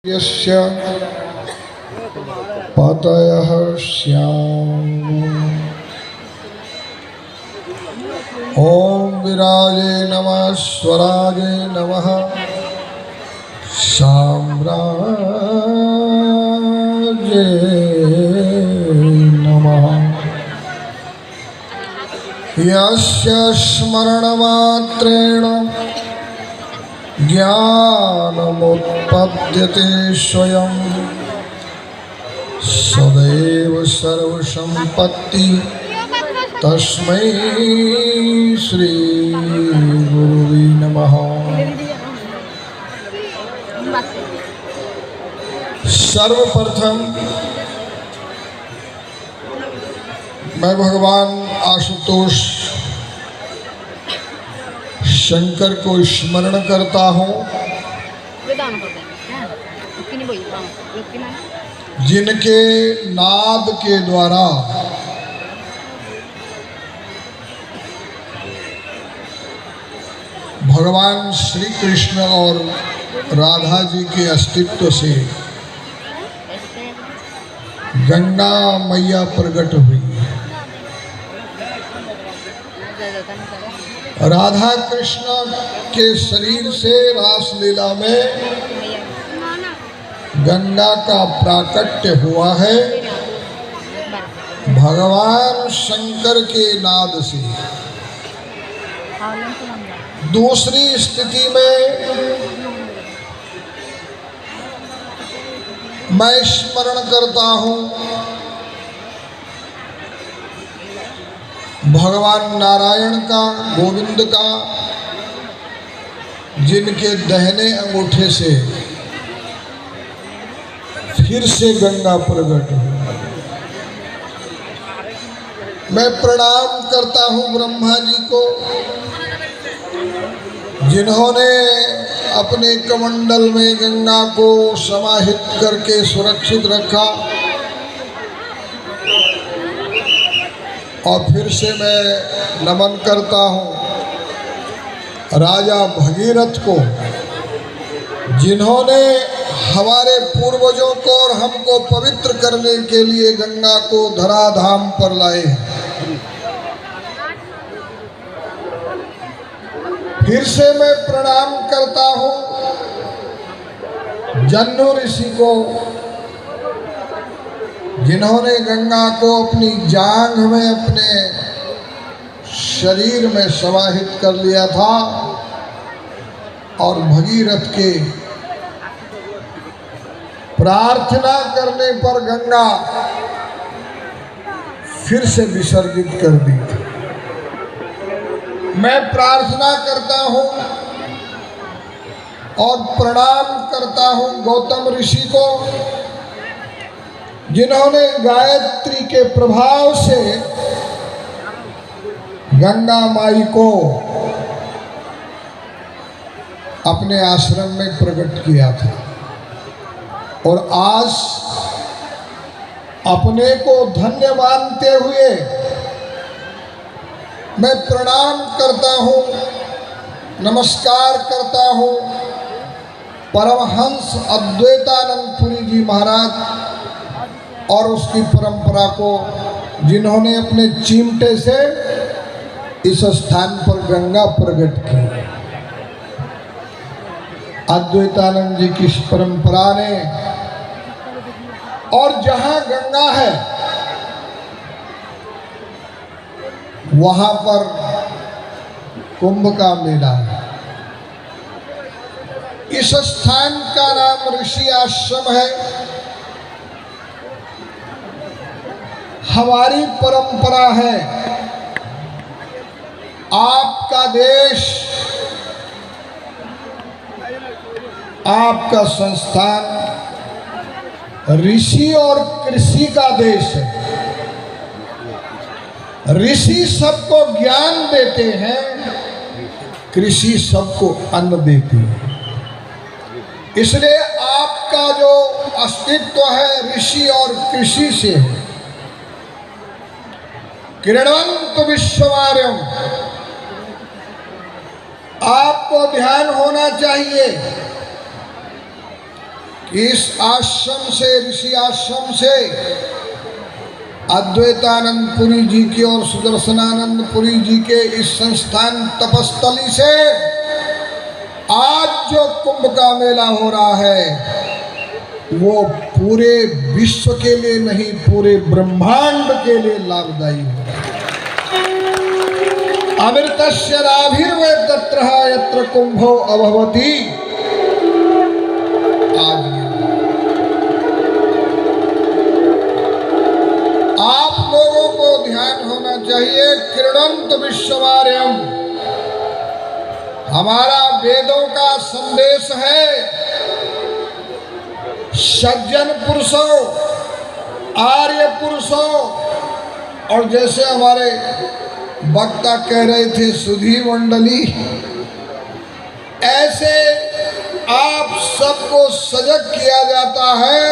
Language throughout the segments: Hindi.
यस्य पतयः स्याम। ओम विराजे नमः स्वराजे नमः साम्राजे नमः। यस्य स्मरणमात्रेण ज्ञानमुत्पद्यते स्वयं सदैव सर्वसंपत्ति तस्मै श्री गुरुवे नमः। सर्वप्रथम मैं भगवान आशुतोष शंकर को स्मरण करता हूँ, जिनके नाद के द्वारा भगवान श्री कृष्ण और राधा जी के अस्तित्व से गंगा मैया प्रकट हुई। राधा कृष्ण के शरीर से रासलीला में गंगा का प्राकट्य हुआ है भगवान शंकर के नाद से। दूसरी स्थिति में मैं स्मरण करता हूँ भगवान नारायण का, गोविंद का, जिनके दाहिने अंगूठे से फिर से गंगा प्रकट हुई। मैं प्रणाम करता हूँ ब्रह्मा जी को, जिन्होंने अपने कमंडल में गंगा को समाहित करके सुरक्षित रखा। और फिर से मैं नमन करता हूँ राजा भगीरथ को, जिन्होंने हमारे पूर्वजों को और हमको पवित्र करने के लिए गंगा को धराधाम पर लाए। फिर से मैं प्रणाम करता हूँ जन्नू ऋषि को, जिन्होंने गंगा को अपनी जांघ में, अपने शरीर में समाहित कर लिया था और भगीरथ के प्रार्थना करने पर गंगा फिर से विसर्जित कर दी थी। मैं प्रार्थना करता हूँ और प्रणाम करता हूँ गौतम ऋषि को, जिन्होंने गायत्री के प्रभाव से गंगा माई को अपने आश्रम में प्रकट किया था। और आज अपने को धन्य मानते हुए मैं प्रणाम करता हूँ, नमस्कार करता हूँ परमहंस अद्वैतानंद पुरी जी महाराज और उसकी परंपरा को, जिन्होंने अपने चिमटे से इस स्थान पर गंगा प्रकट की। अद्वैतानंद जी की इस परंपरा ने, और जहां गंगा है वहां पर कुंभ का मेला है। इस स्थान का नाम ऋषि आश्रम है। हमारी परंपरा है, आपका देश, आपका संस्थान ऋषि और कृषि का देश है। ऋषि सबको ज्ञान देते हैं, कृषि सबको अन्न देती है। इसलिए आपका जो अस्तित्व है ऋषि और कृषि से है। किरणवंत विश्वमार्यम, आपको ध्यान होना चाहिए इस आश्रम से, ऋषि आश्रम से, अद्वैतानंद पुरी जी के और सुदर्शनानंद पुरी जी के इस संस्थान तपस्थली से आज जो कुंभ का मेला हो रहा है वो पूरे विश्व के लिए नहीं, पूरे ब्रह्मांड के लिए लाभदायी है। अमृतस्य नाभिर्वेदत्रः यत्र कुंभो अभवति। आप लोगों को ध्यान होना चाहिए, क्रीडंत विश्वमार्यम हमारा वेदों का संदेश है। सज्जन पुरुषों, आर्य पुरुषों, और जैसे हमारे वक्ता कह रहे थे सुधी मंडली, ऐसे आप सबको सजग किया जाता है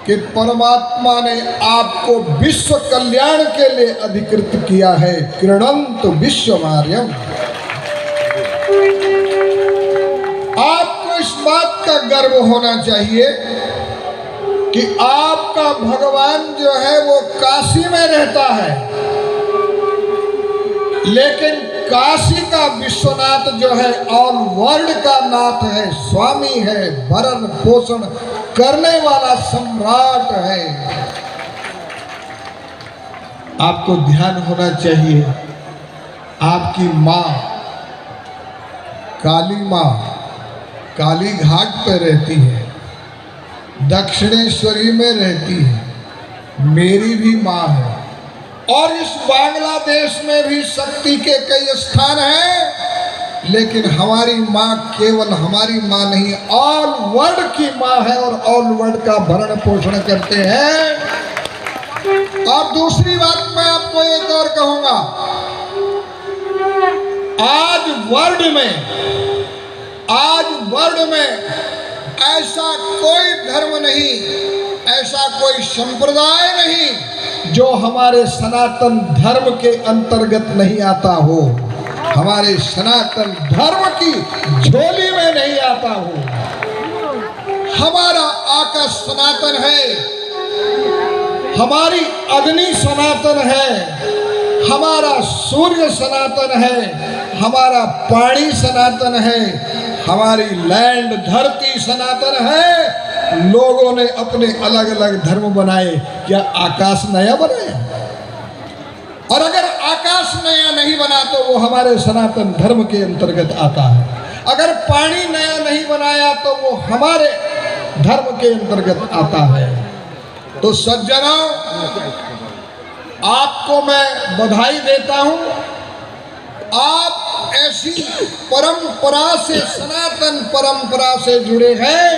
कि परमात्मा ने आपको विश्व कल्याण के लिए अधिकृत किया है। क्रीडंत विश्वमार्यम। आपको इस बात का गर्व होना चाहिए कि आपका भगवान जो है वो काशी में रहता है, लेकिन काशी का विश्वनाथ जो है ऑल वर्ल्ड का नाथ है, स्वामी है, भरण पोषण करने वाला सम्राट है। आपको ध्यान होना चाहिए, आपकी माँ काली माँ काली घाट पर रहती है, दक्षिणेश्वरी में रहती है, मेरी भी माँ है, और इस बांग्लादेश में भी शक्ति के कई स्थान हैं, लेकिन हमारी माँ केवल हमारी माँ नहीं, ऑल वर्ल्ड की माँ है और ऑल वर्ल्ड का भरण पोषण करते हैं। और दूसरी बात मैं आपको एक और कहूंगा, आज वर्ल्ड में ऐसा कोई धर्म नहीं, ऐसा कोई संप्रदाय नहीं जो हमारे सनातन धर्म के अंतर्गत नहीं आता हो, हमारे सनातन धर्म की झोली में नहीं आता हो। हमारा आकाश सनातन है, हमारी अग्नि सनातन है, हमारा सूर्य सनातन है, हमारा पानी सनातन है, हमारी लैंड धरती सनातन है। लोगों ने अपने अलग अलग धर्म बनाए, क्या आकाश नया बनाया? और अगर आकाश नया नहीं बना तो वो हमारे सनातन धर्म के अंतर्गत आता है। अगर पानी नया नहीं बनाया तो वो हमारे धर्म के अंतर्गत आता है। तो सज्जनों, आपको मैं बधाई देता हूं, आप ऐसी परंपरा से, सनातन परंपरा से जुड़े हैं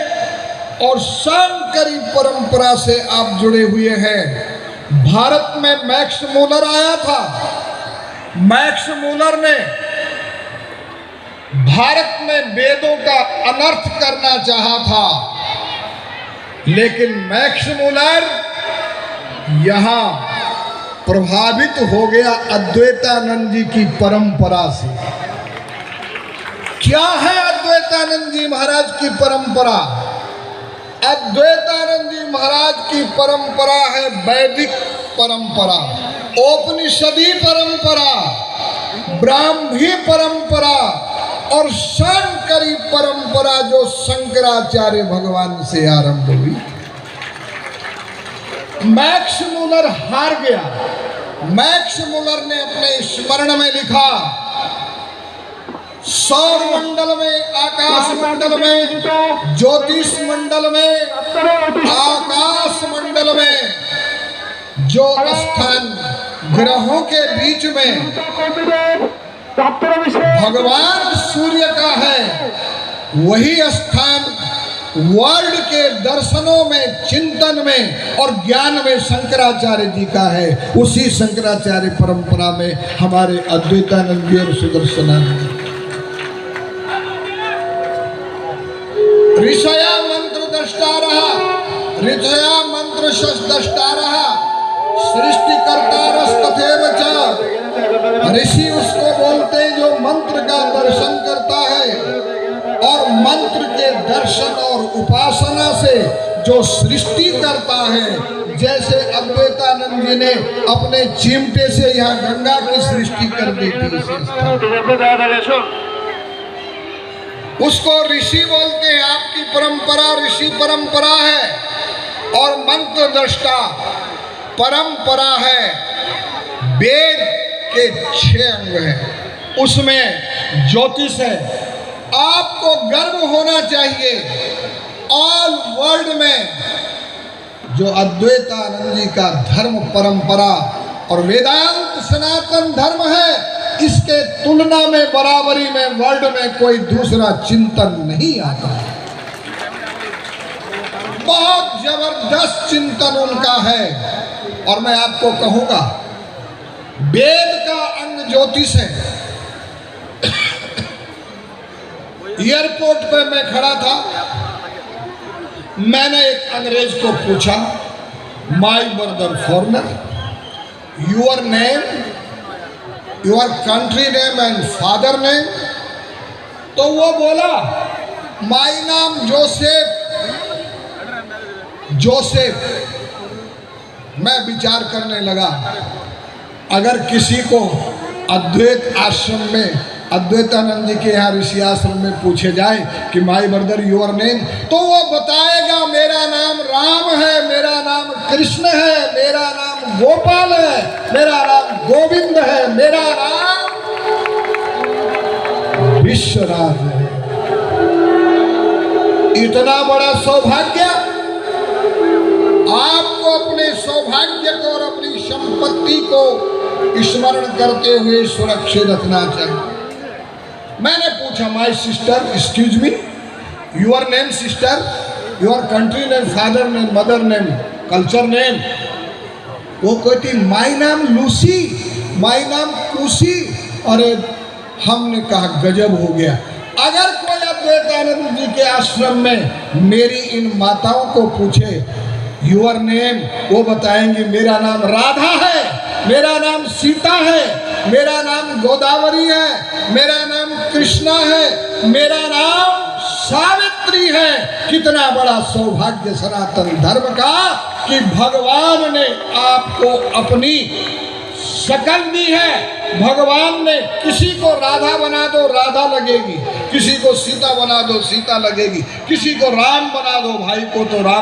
और शांकरी परंपरा से आप जुड़े हुए हैं। भारत में मैक्स मूलर आया था, मैक्स मूलर ने भारत में वेदों का अनर्थ करना चाहा था, लेकिन मैक्स मूलर यहां प्रभावित हो गया अद्वैतानंद जी की परंपरा से। क्या है अद्वैतानंद जी महाराज की परंपरा? अद्वैतानंद जी महाराज की परंपरा है वैदिक परंपरा, उपनिषदी परंपरा, ब्राह्मी परंपरा और शांकरी परंपरा, जो शंकराचार्य भगवान से आरंभ हुई। मैक्स मूलर हार गया। मैक्स मूलर ने अपने स्मरण में लिखा, सौर मंडल में, आकाश मंडल में, ज्योतिष मंडल में, आकाश मंडल में जो स्थान ग्रहों के बीच में भगवान सूर्य का है, वही स्थान वर्ल्ड के दर्शनों में, चिंतन में और ज्ञान में शंकराचार्य जी का है। उसी शंकराचार्य परंपरा में हमारे अद्वैतानंद जी और सुदर्शनानंद जी। ऋषया मंत्र दष्टारः, ऋषया मंत्र दष्टारः, सृष्टिकर्तारस्तथैव च। ऋषि उसको बोलते हैं जो मंत्र का दर्शन करता है, और मंत्र के दर्शन और उपासना से जो सृष्टि करता है, जैसे अद्वैतानंद जी ने अपने चिमटे से यहाँ गंगा की सृष्टि कर दी थी, उसको ऋषि बोलते हैं। आपकी परंपरा ऋषि परंपरा है और मंत्र दृष्टा परंपरा है। वेद के 6 अंग हैं, उसमें ज्योतिष है। आपको गर्व होना चाहिए ऑल वर्ल्ड में जो अद्वैतानंद जी का धर्म परंपरा और वेदांत सनातन धर्म है, इसके तुलना में बराबरी में वर्ल्ड में कोई दूसरा चिंतन नहीं आता। बहुत जबरदस्त चिंतन उनका है। और मैं आपको कहूंगा, वेद का अंग ज्योतिष है। एयरपोर्ट पे मैं खड़ा था, मैंने एक अंग्रेज को पूछा, my brother foreigner, your name, your country name and father name. तो वो बोला, माय नाम जोसेफ। मैं विचार करने लगा, अगर किसी को अद्वैत आश्रम में, अद्वैतानंद जी के यहाँ ऋषि आश्रम में पूछे जाए कि माय ब्रदर योर नेम, तो वो बताएगा मेरा नाम राम है, मेरा नाम कृष्ण है, मेरा नाम गोपाल है, मेरा नाम गोविंद है, मेरा नाम विश्वराज है। इतना बड़ा सौभाग्य आपको अपने सौभाग्य को और अपनी संपत्ति को स्मरण करते हुए सुरक्षित रखना चाहिए। मैंने पूछा, my sister, excuse me, your name sister, your country name, father name, mother name, culture name. वो कहती, माय नाम लूसी, माय नाम कुशी। अरे हमने कहा गजब हो गया। अगर कोई अद्वैतानंद जी के आश्रम में मेरी इन माताओं को पूछे योर नेम, वो बताएंगे मेरा नाम राधा है, मेरा नाम सीता है, मेरा नाम गोदावरी है, मेरा नाम कृष्णा है, मेरा नाम सावित्री है। कितना बड़ा सौभाग्य सनातन धर्म का कि भगवान ने आपको अपनी शकल दी है। भगवान ने किसी को राधा बना दो राधा लगेगी, किसी को सीता बना दो सीता लगेगी, किसी को राम बना दो भाई को तो राम